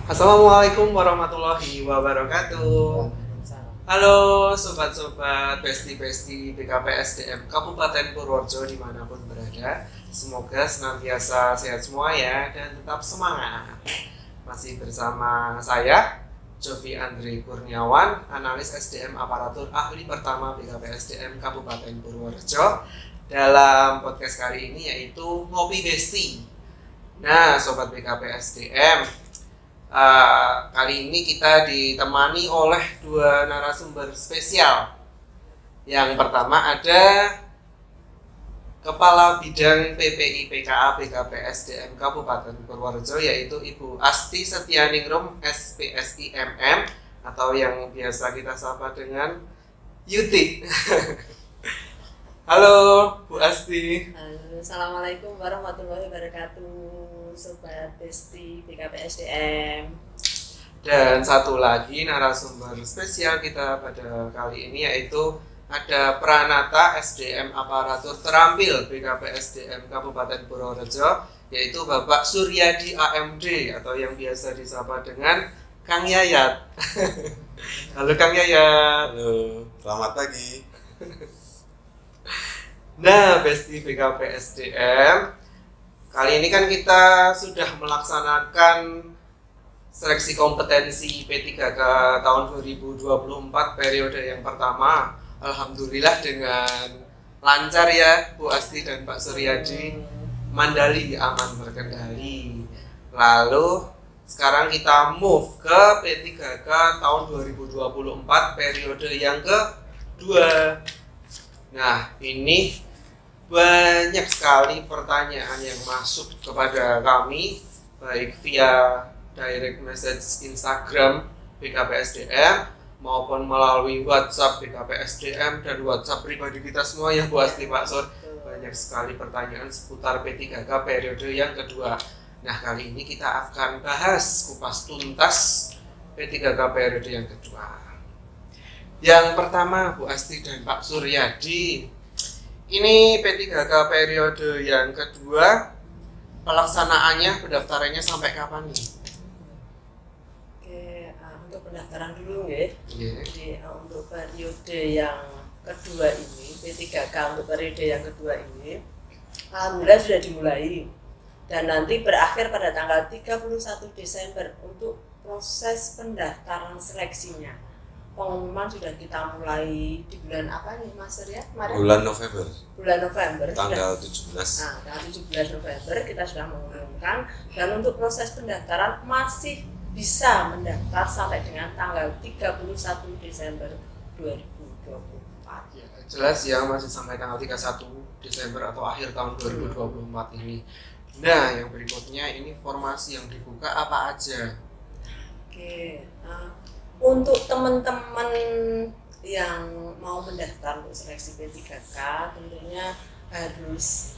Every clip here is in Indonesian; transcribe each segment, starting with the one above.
Assalamualaikum warahmatullahi wabarakatuh. Halo sobat-sobat besti-besti BKPSDM Kabupaten Purworejo dimanapun berada. Semoga senantiasa sehat semua ya dan tetap semangat. Masih bersama saya Jovi Andri Kurniawan, analis SDM aparatur ahli pertama BKPSDM Kabupaten Purworejo. Dalam podcast kali ini yaitu Ngopi Besti. Nah sobat BKPSDM, kali ini kita ditemani oleh dua narasumber spesial. Yang pertama ada Kepala Bidang PPI PKA BKPSDM Kabupaten Purworejo, yaitu Ibu Asti Setianingrum SPSI MM, atau yang biasa kita sapa dengan Yuti. Halo Bu Asti. Halo, Assalamualaikum warahmatullahi wabarakatuh, Sobat Besti BKPSDM. Dan satu lagi narasumber spesial kita pada kali ini yaitu ada Pranata SDM Aparatur Terampil BKPSDM Kabupaten Purworejo, yaitu Bapak Suryadi AMD atau yang biasa disapa dengan Kang Yayat. Halo Kang Yayat. Halo, selamat pagi. Nah, Besti BKPSDM, kali ini kan kita sudah melaksanakan seleksi kompetensi P3K tahun 2024 periode yang pertama. Alhamdulillah dengan lancar ya Bu Asti dan Pak Suryadi. Mandali aman berkendali. Lalu sekarang kita move ke P3K tahun 2024 periode yang kedua. Nah, ini banyak sekali pertanyaan yang masuk kepada kami, baik via direct message Instagram BKPSDM maupun melalui WhatsApp BKPSDM dan WhatsApp pribadi kita semua ya Bu Asti, Pak Sur. Banyak sekali pertanyaan seputar P3K periode yang kedua. Nah, kali ini kita akan bahas kupas tuntas P3K periode yang kedua. Yang pertama Bu Asti dan Pak Suryadi, ini P3K periode yang kedua, pelaksanaannya, pendaftarannya sampai kapan nih? Oke, untuk pendaftaran dulu ya. Jadi untuk periode yang kedua ini, P3K untuk periode yang kedua ini, alhamdulillah sudah dimulai dan nanti berakhir pada tanggal 31 Desember untuk proses pendaftaran seleksinya. Pengumuman sudah kita mulai di bulan apa nih Mas Surya? Kemarin? Bulan November. Bulan November. Tanggal sudah, 17. Nah, tanggal 17 November kita sudah mengumumkan, dan untuk proses pendaftaran masih bisa mendaftar sampai dengan tanggal 31 Desember 2024. Ya, jelas ya, masih sampai tanggal 31 Desember atau akhir tahun 2024 ini. Nah, yang berikutnya ini formasi yang dibuka apa aja? Oke, untuk teman-teman yang mau mendaftar untuk seleksi P3K tentunya harus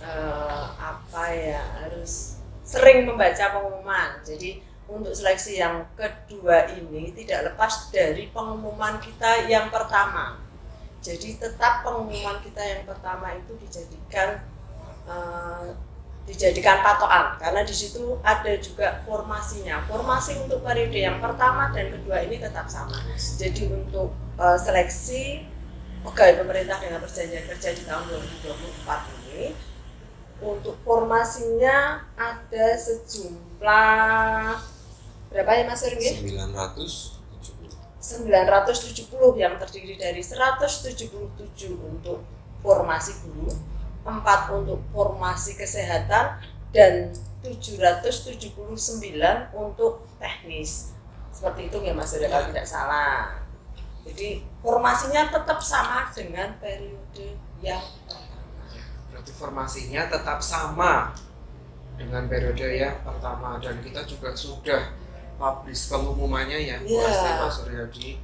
harus sering membaca pengumuman. Jadi untuk seleksi yang kedua ini tidak lepas dari pengumuman kita yang pertama. Jadi tetap pengumuman kita yang pertama itu dijadikan patokan, karena di situ ada juga formasinya. Formasi untuk periode yang pertama dan kedua ini tetap sama. Jadi untuk seleksi pegawai pemerintah dengan perjanjian kerja di tahun 2024 ini, untuk formasinya ada sejumlah berapa ya Mas Ringgit? 970 yang terdiri dari 177 untuk formasi guru, 4 untuk formasi kesehatan, dan 779 untuk teknis. Seperti itu ya Mas Surya, kalau tidak salah. Jadi formasinya tetap sama dengan periode yang pertama. Berarti formasinya tetap sama dengan periode yang pertama, dan kita juga sudah publish pengumumannya ya Bu Asti, Pak Suryadi.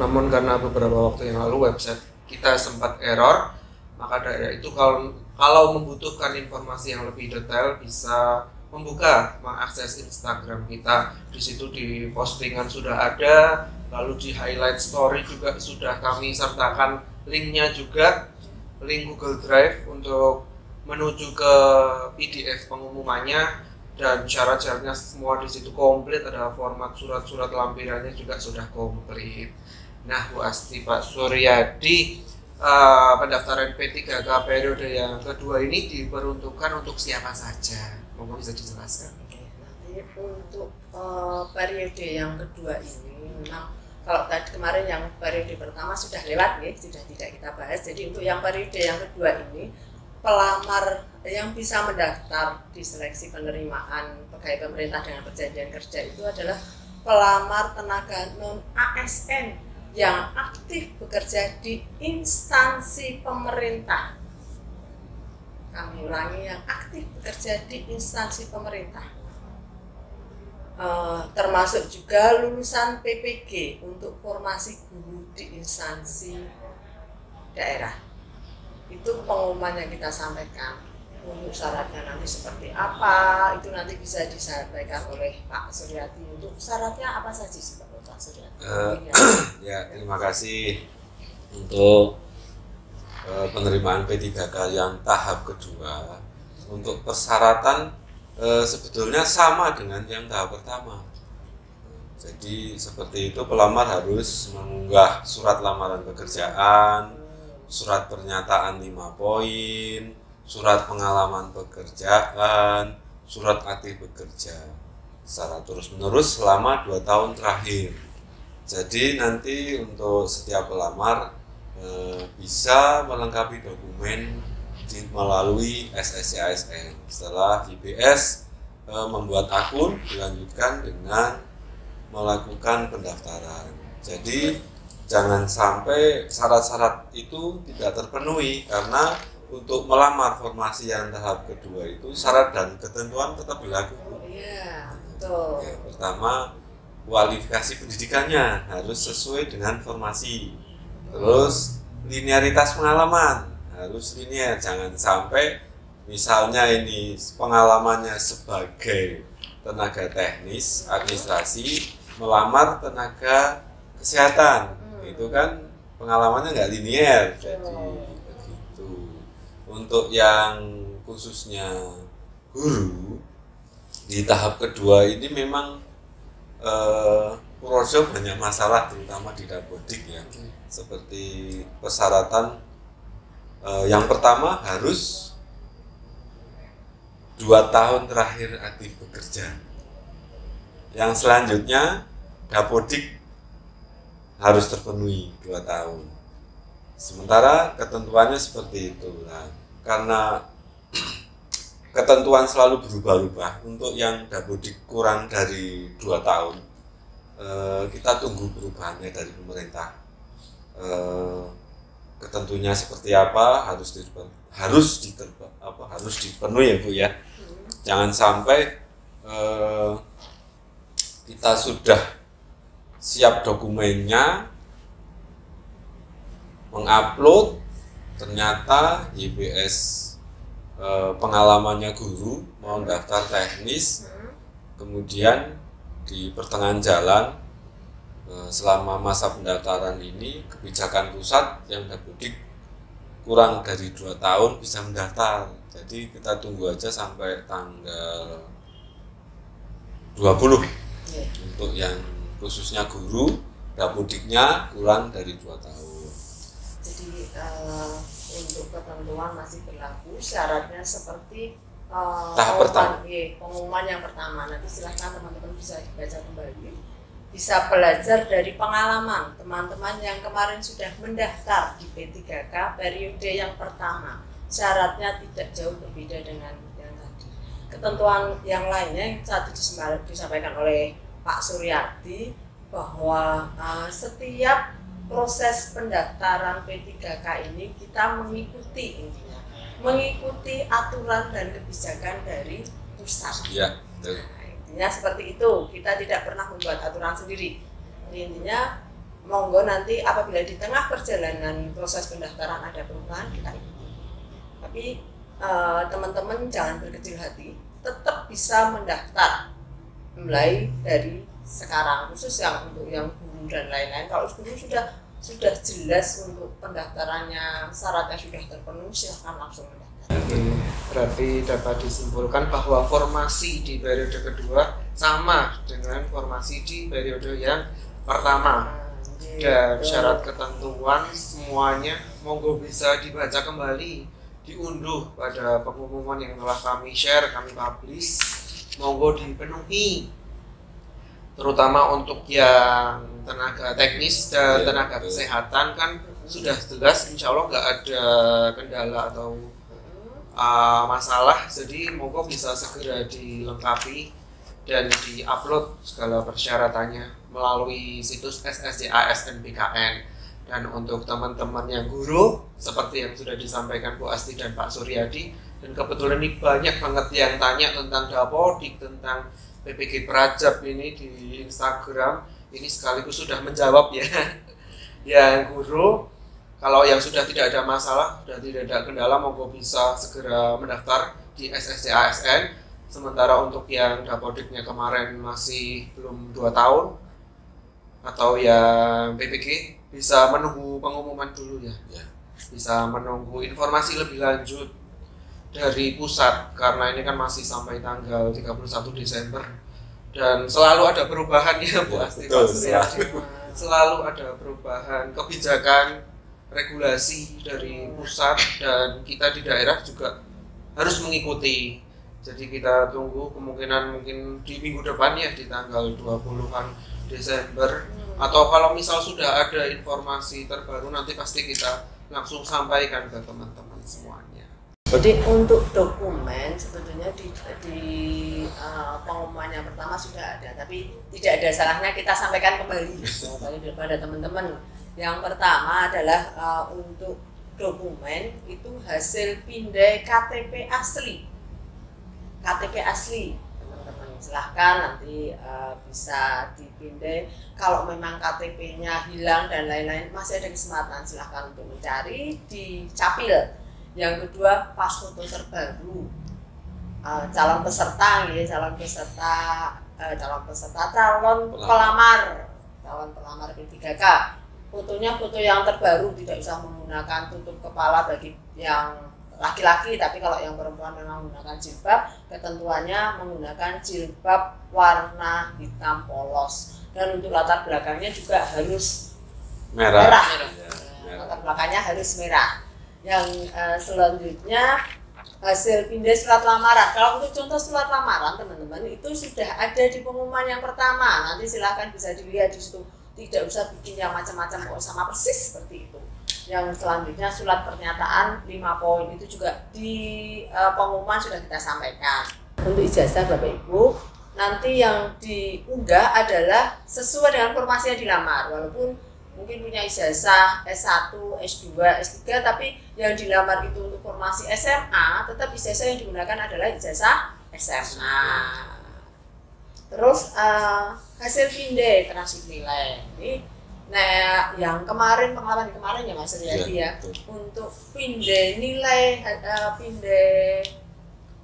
Namun karena beberapa waktu yang lalu website kita sempat error, maka dari itu kalau membutuhkan informasi yang lebih detail bisa membuka, mengakses Instagram kita. Di situ di postingan sudah ada, lalu di highlight story juga sudah kami sertakan linknya juga, link Google Drive untuk menuju ke PDF pengumumannya. dan syarat-syaratnya semua di situ komplit, ada format surat-surat lampirannya juga sudah komplit. Nah, Bu Asti, Pak Suryadi, pendaftaran P3K periode yang kedua ini diperuntukkan untuk siapa saja? Monggo bisa dijelaskan. Nanti untuk periode yang kedua ini memang kalau tadi kemarin yang periode pertama sudah lewat ya, sudah tidak kita bahas. Jadi untuk yang periode yang kedua ini pelamar yang bisa mendaftar di seleksi penerimaan pegawai pemerintah dengan perjanjian kerja itu adalah pelamar tenaga non ASN yang aktif bekerja di instansi pemerintah. Kami ulangi, yang aktif bekerja di instansi pemerintah. Termasuk juga lulusan PPG untuk formasi guru di instansi daerah. Itu pengumuman yang kita sampaikan. Untuk syaratnya nanti seperti apa, itu nanti bisa disampaikan oleh Pak Suryadi. Untuk syaratnya apa saja sih Pak Suryadi? Ya, terima kasih untuk penerimaan P3K yang tahap kedua. Untuk persyaratan sebetulnya sama dengan yang tahap pertama. Jadi seperti itu, pelamar harus mengunggah surat lamaran pekerjaan, surat pernyataan 5 poin, surat pengalaman pekerjaan, surat aktif bekerja secara terus-menerus selama 2 tahun terakhir. Jadi nanti untuk setiap pelamar bisa melengkapi dokumen melalui SSCASN. Setelah IBS membuat akun, dilanjutkan dengan melakukan pendaftaran. Jadi jangan sampai syarat-syarat itu tidak terpenuhi, karena untuk melamar formasi yang tahap kedua itu syarat dan ketentuan tetap berlaku. Iya, betul. Ya, pertama, kualifikasi pendidikannya harus sesuai dengan formasi. Terus linearitas pengalaman harus linear, jangan sampai misalnya ini pengalamannya sebagai tenaga teknis administrasi melamar tenaga kesehatan, itu kan pengalamannya nggak linear. Jadi begitu. Untuk yang khususnya guru di tahap kedua ini memang Purworejo banyak masalah, terutama di Dapodik ya. Seperti persyaratan yang pertama harus 2 tahun terakhir aktif bekerja. Yang selanjutnya Dapodik harus terpenuhi 2 tahun. Sementara ketentuannya seperti itu. Nah, karena ketentuan selalu berubah-ubah, untuk yang Dapodik kurang dari 2 tahun, kita tunggu perubahannya dari pemerintah. Ketentunya seperti apa harus dipenuhi ya Bu ya. Jangan sampai kita sudah siap dokumennya, mengupload, ternyata YBS pengalamannya guru mau daftar teknis, kemudian di pertengahan jalan selama masa pendaftaran ini kebijakan pusat yang Dapodik kurang dari 2 tahun bisa mendaftar. Jadi kita tunggu aja sampai tanggal 20 untuk yang khususnya guru, Dapodiknya kurang dari 2 tahun. Jadi untuk ketentuan masih berlaku, syaratnya seperti pengumuman yang pertama. Nanti silahkan teman-teman bisa baca kembali, bisa belajar dari pengalaman teman-teman yang kemarin sudah mendaftar di P3K periode yang pertama. Syaratnya tidak jauh berbeda dengan yang tadi. Ketentuan yang lainnya yang tadi disampaikan oleh Pak Suryadi, bahwa setiap proses pendaftaran P3K ini kita mengikuti aturan dan kebijakan dari pusat. Ya, betul. Intinya seperti itu, kita tidak pernah membuat aturan sendiri. Intinya monggo nanti apabila di tengah perjalanan proses pendaftaran ada perubahan, kita ikuti. Tapi teman-teman jangan berkecil hati, tetap bisa mendaftar mulai dari sekarang, khusus yang untuk yang guru dan lain-lain. Kalau guru sudah jelas untuk pendaftarannya, syaratnya sudah terpenuhi, silahkan langsung mendaftar. Berarti dapat disimpulkan bahwa formasi di periode kedua sama dengan formasi di periode yang pertama. Dan syarat ketentuan semuanya monggo bisa dibaca kembali, diunduh pada pengumuman yang telah kami share, kami publish, monggo dipenuhi. Terutama untuk yang tenaga teknis dan tenaga kesehatan kan sudah jelas insya Allah nggak ada kendala atau masalah, jadi monggo bisa segera dilengkapi dan diupload segala persyaratannya melalui situs SSCA/SNBKN. Dan untuk teman-teman yang guru seperti yang sudah disampaikan Bu Asti dan Pak Suryadi, dan kebetulan ini banyak banget yang tanya tentang Dapodik, tentang PPG Prajab ini di Instagram, ini sekaligus sudah menjawab ya. Yang guru, kalau yang sudah tidak ada masalah, sudah tidak ada kendala, monggo bisa segera mendaftar di SSCA/SN. Sementara untuk yang Dapodiknya kemarin masih belum 2 tahun atau yang PPG bisa menunggu pengumuman dulu ya. Bisa menunggu informasi lebih lanjut dari pusat karena ini kan masih sampai tanggal 31 Desember dan selalu ada perubahan ya Bu Asti, selalu ada perubahan kebijakan regulasi dari pusat dan kita di daerah juga harus mengikuti. Jadi kita tunggu kemungkinan mungkin di minggu depan ya di tanggal 20-an Desember atau kalau misal sudah ada informasi terbaru nanti pasti kita langsung sampaikan ke teman-teman semuanya. Jadi untuk dokumen sebetulnya di pengumuman yang pertama sudah ada, tapi tidak ada salahnya kita sampaikan kembali kepada teman-teman. Yang pertama adalah untuk dokumen itu hasil pindai KTP asli. KTP asli, teman-teman silahkan nanti bisa dipindai. Kalau memang KTP-nya hilang dan lain-lain masih ada kesempatan, silahkan untuk mencari di Capil. Yang kedua, pas foto terbaru calon peserta pelamar P3K. Fotonya foto yang terbaru, tidak usah menggunakan tutup kepala bagi yang laki-laki, tapi kalau yang perempuan memang menggunakan jilbab, ketentuannya menggunakan jilbab warna hitam polos. Dan untuk latar belakangnya juga harus merah. Latar belakangnya harus merah. Yang selanjutnya hasil pindai surat lamaran. Kalau untuk contoh surat lamaran teman-teman itu sudah ada di pengumuman yang pertama. Nanti silahkan bisa dilihat di situ. Tidak usah bikin yang macam-macam kok sama persis seperti itu. Yang selanjutnya surat pernyataan 5 poin itu juga di pengumuman sudah kita sampaikan. Untuk ijazah Bapak Ibu, nanti yang diunggah adalah sesuai dengan formasi yang dilamar. Walaupun mungkin punya ijazah S1, S2, S3, tapi yang dilamar itu untuk formasi SMA, tetap ijazah yang digunakan adalah ijazah SMA. Terus hasil pindai transkrip nilai. Nah, yang pengalaman kemarin ya Mas Riyadi ya, untuk pindai nilai, pindai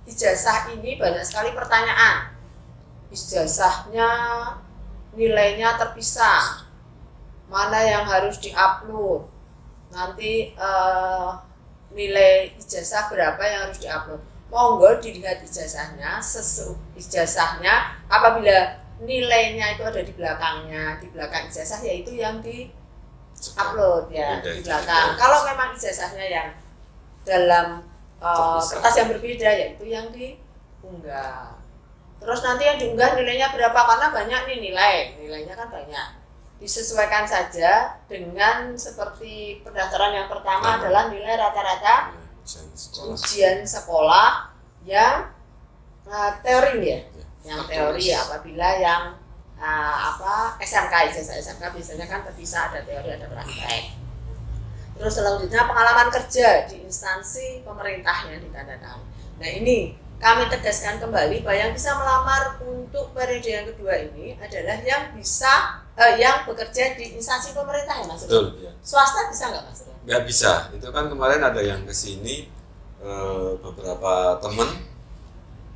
ijazah ini banyak sekali pertanyaan. Ijazahnya nilainya terpisah, mana yang harus diupload, nanti nilai ijazah berapa yang harus diupload. Monggo dilihat ijazahnya, ijazahnya apabila nilainya itu ada di belakangnya, di belakang ijazah yaitu yang di upload ya di belakang. Kalau memang ijazahnya yang dalam kertas yang berbeda yaitu yang diunggah. Terus nanti yang diunggah nilainya berapa, karena banyak nih nilainya kan banyak. Disesuaikan saja dengan seperti pendaftaran yang pertama adalah nilai rata-rata ujian sekolah yang teori ya. Yang teori apabila yang SMK, ijazah SMK biasanya kan terpisah, ada teori ada praktek. Terus selanjutnya pengalaman kerja di instansi pemerintah yang ditandatangani. Nah ini kami tegaskan kembali bahwa yang bisa melamar untuk periode yang kedua ini adalah yang bisa yang bekerja di instansi pemerintah ya Mas. Betul, ya. Swasta bisa nggak Mas? Nggak bisa. Itu kan kemarin ada yang kesini beberapa teman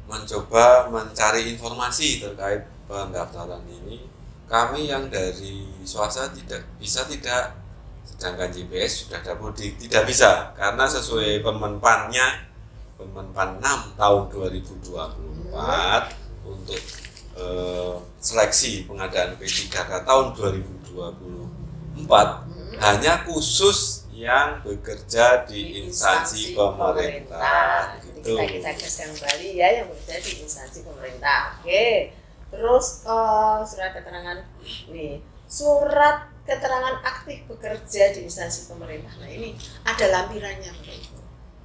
mencoba mencari informasi terkait pendaftaran ini. Kami yang dari swasta tidak, sedangkan JPS sudah Dapodik tidak bisa karena sesuai Permenpannya Kemenpan 6 tahun 2024 untuk seleksi pengadaan P3K tahun 2024 hanya khusus yang bekerja di instansi pemerintah. Gitu. Kita gaskan kembali ya, yang bekerja di instansi pemerintah. Oke. Terus surat keterangan nih, surat keterangan aktif bekerja di instansi pemerintah. Nah ini ada lampirannya,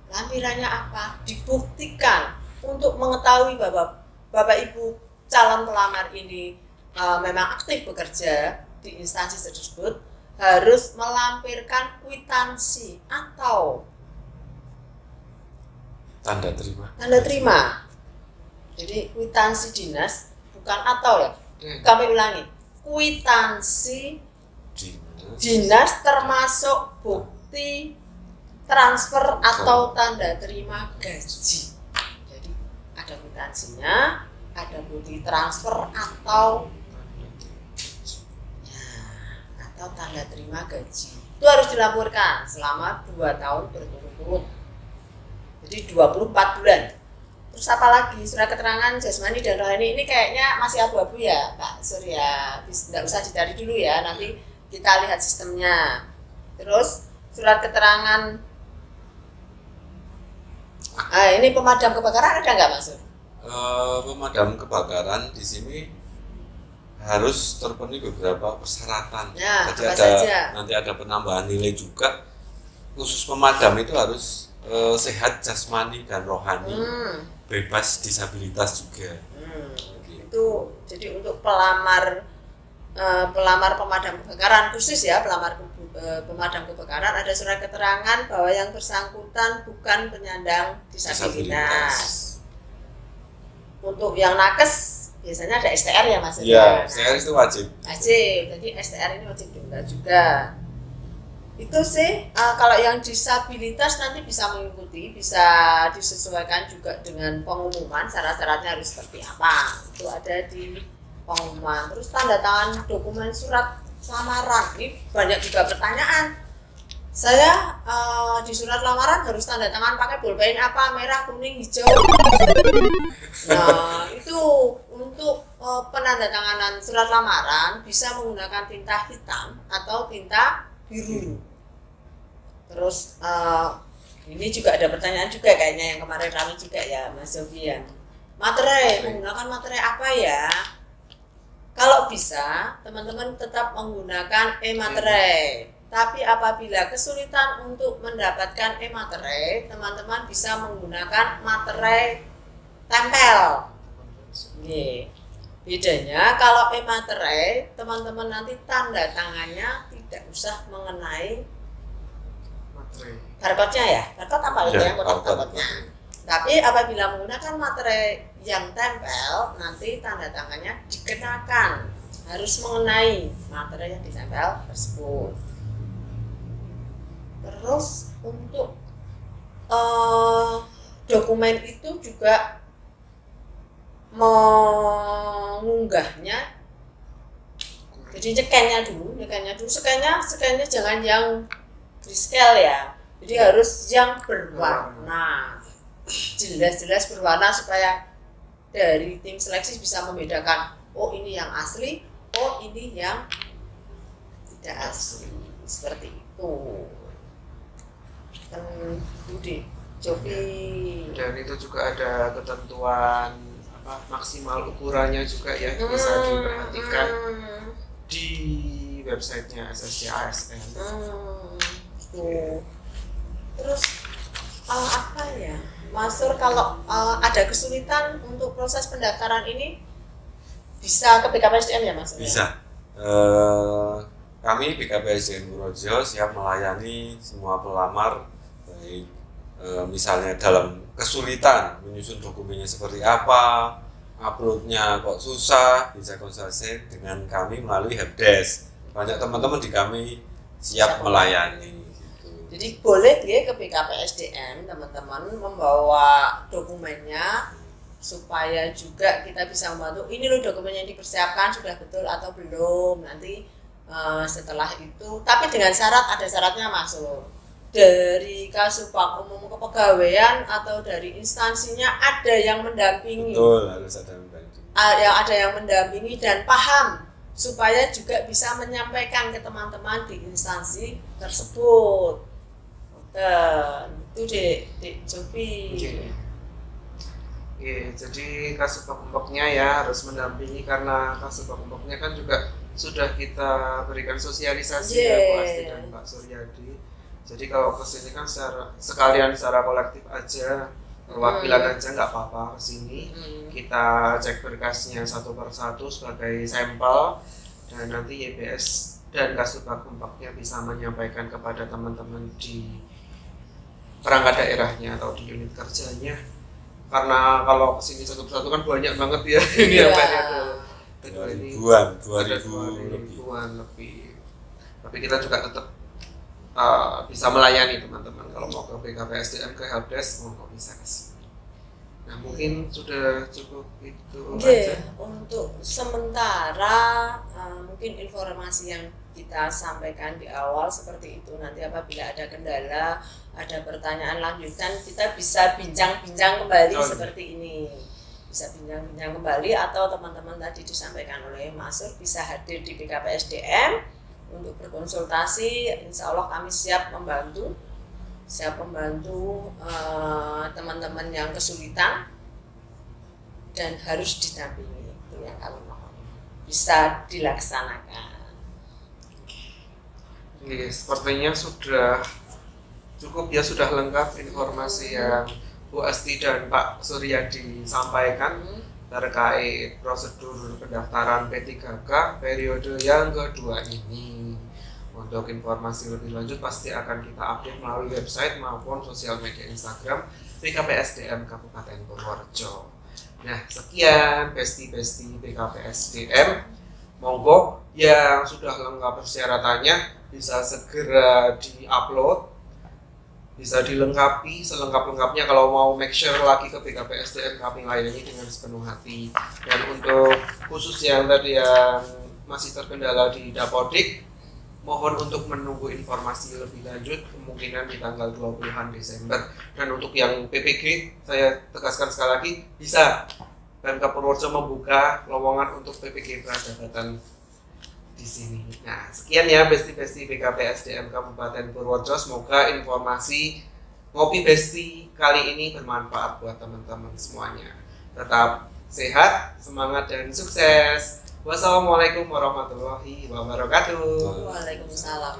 lampirannya apa? Dibuktikan untuk mengetahui bahwa Bapak Ibu calon pelamar ini memang aktif bekerja di instansi tersebut, harus melampirkan kwitansi atau tanda terima. Tanda terima. Jadi kwitansi dinas, bukan atau ya. Kami ulangi, kwitansi dinas termasuk bukti transfer atau tanda terima gaji. Jadi ada kwitansinya, ada bukti transfer atau tanda terima gaji. Itu harus dilaporkan selama 2 tahun berturut-turut. Jadi 24 bulan. Terus apa lagi? Surat keterangan jasmani dan rohani ini kayaknya masih abu-abu ya, Pak Surya. Tidak usah dicari dulu ya, nanti kita lihat sistemnya. Terus surat keterangan ini pemadam kebakaran ada nggak, Mas Sur? Pemadam kebakaran di sini harus terpenuhi beberapa persyaratan. Ya, jadi nanti ada penambahan nilai juga. Khusus pemadam itu harus sehat jasmani dan rohani, bebas disabilitas juga. Itu jadi untuk pelamar pemadam kebakaran khusus ya, pemadam kebakaran ada surat keterangan bahwa yang bersangkutan bukan penyandang disabilitas. Untuk yang nakes biasanya ada STR ya, Mas? Iya, STR itu wajib. Jadi STR ini wajib diminta juga. Itu sih kalau yang disabilitas nanti bisa mengikuti, bisa disesuaikan juga dengan pengumuman, syarat-syaratnya harus seperti apa. Itu ada di pengumuman. Terus tanda tangan dokumen surat lamaran. Ini banyak juga pertanyaan. Saya di surat lamaran harus tanda tangan pakai bolpen apa, merah, kuning, hijau. Nah, itu untuk penandatanganan surat lamaran bisa menggunakan tinta hitam atau tinta biru. Terus ini juga ada pertanyaan juga kayaknya yang kemarin kami juga ya, Mas Sofian. Materai, menggunakan materai apa ya? Kalau bisa, teman-teman tetap menggunakan e-materai. Tapi apabila kesulitan untuk mendapatkan e-materai, teman-teman bisa menggunakan materai tempel. Bedanya kalau e-materai, teman-teman nanti tanda tangannya tidak usah mengenai barcode-nya ya. Barcode apa itu yang barcode-nya? Tapi apabila menggunakan materai yang tempel, nanti tanda tangannya dikenakan, harus mengenai materai yang ditempel tersebut. Terus untuk dokumen itu juga mengunggahnya, jadi scan-nya dulu, scan-nya jangan yang grayscale ya, jadi harus yang berwarna, jelas-jelas berwarna supaya dari tim seleksi bisa membedakan, oh ini yang asli, oh ini yang tidak asli, seperti itu. Budi, Jovi. Dan itu juga ada ketentuan maksimal ukurannya juga ya, bisa diperhatikan di websitenya SSC ASN. Terus apa ya, Mas Sur, kalau ada kesulitan untuk proses pendaftaran ini bisa ke BKPSDM ya, Mas Sur? Bisa. Kami BKPSDM Purworejo siap melayani semua pelamar, baik misalnya dalam kesulitan menyusun dokumennya seperti apa, uploadnya kok susah, bisa konsultasi dengan kami melalui helpdesk. Banyak teman-teman di kami siap melayani. Gitu. Jadi boleh ya ke BKPSDM teman-teman membawa dokumennya supaya juga kita bisa membantu. Ini loh dokumen yang dipersiapkan sudah betul atau belum, nanti setelah itu, tapi dengan syarat, ada syaratnya masuk. dari Kasubag Umum Kepegawaian atau dari instansinya ada yang mendampingi. Betul, harus ada yang mendampingi. Ada yang mendampingi dan paham supaya juga bisa menyampaikan ke teman-teman di instansi tersebut. Itu Dek Jovi. Jadi Kasubag Umumnya ya harus mendampingi, karena Kasubag Umumnya kan juga sudah kita berikan sosialisasi ya Bu Asti dan Pak Suryadi. Jadi kalau kesini kan sekalian secara kolektif aja, perwakilan aja nggak apa-apa kesini. Kita cek berkasnya satu persatu sebagai sampel, dan nanti YBS dan Kasubag Umumnya bisa menyampaikan kepada teman-teman di perangkat daerahnya atau di unit kerjanya. Karena kalau kesini satu persatu kan banyak banget ya, ini yang periode kedua ini 2000-an lebih. Tapi kita juga tetap bisa melayani teman-teman. Kalau mau ke BKPSDM, ke helpdesk, mau bisa ke sini. Nah, mungkin sudah cukup itu aja. Untuk sementara mungkin informasi yang kita sampaikan di awal seperti itu. Nanti apabila ada kendala, ada pertanyaan lanjutan, kita bisa bincang-bincang kembali seperti ini. Bisa bincang-bincang kembali, atau teman-teman tadi disampaikan oleh Mas Sur bisa hadir di BKPSDM untuk berkonsultasi. Insya Allah kami siap membantu teman-teman yang kesulitan dan harus didampingi. Itu yang kami mohon bisa dilaksanakan. Sepertinya sudah cukup ya, sudah lengkap informasi yang Bu Asti dan Pak Suryadi sampaikan terkait prosedur pendaftaran P3K periode yang kedua ini. Untuk informasi lebih lanjut pasti akan kita update melalui website maupun sosial media Instagram BKPSDM Kabupaten Purworejo. Nah, sekian Besti-Besti BKPSDM. Monggo yang sudah lengkap persyaratannya bisa segera di-upload, bisa dilengkapi selengkap-lengkapnya. Kalau mau make sure lagi ke BKPSDM, kami layani dengan sepenuh hati. Dan untuk khusus yang tadi yang masih terkendala di Dapodik, mohon untuk menunggu informasi lebih lanjut kemungkinan di tanggal 20-an Desember. Dan untuk yang PPG, saya tegaskan sekali lagi, bisa Pemkab Purworejo membuka lowongan untuk PPG Pradabatan di sini. Nah, sekian ya Besti-Besti BKPSDM Kabupaten Purworejo. Semoga informasi Ngopi Besti kali ini bermanfaat buat teman-teman semuanya. Tetap sehat, semangat, dan sukses. Wassalamualaikum warahmatullahi wabarakatuh. Waalaikumsalam.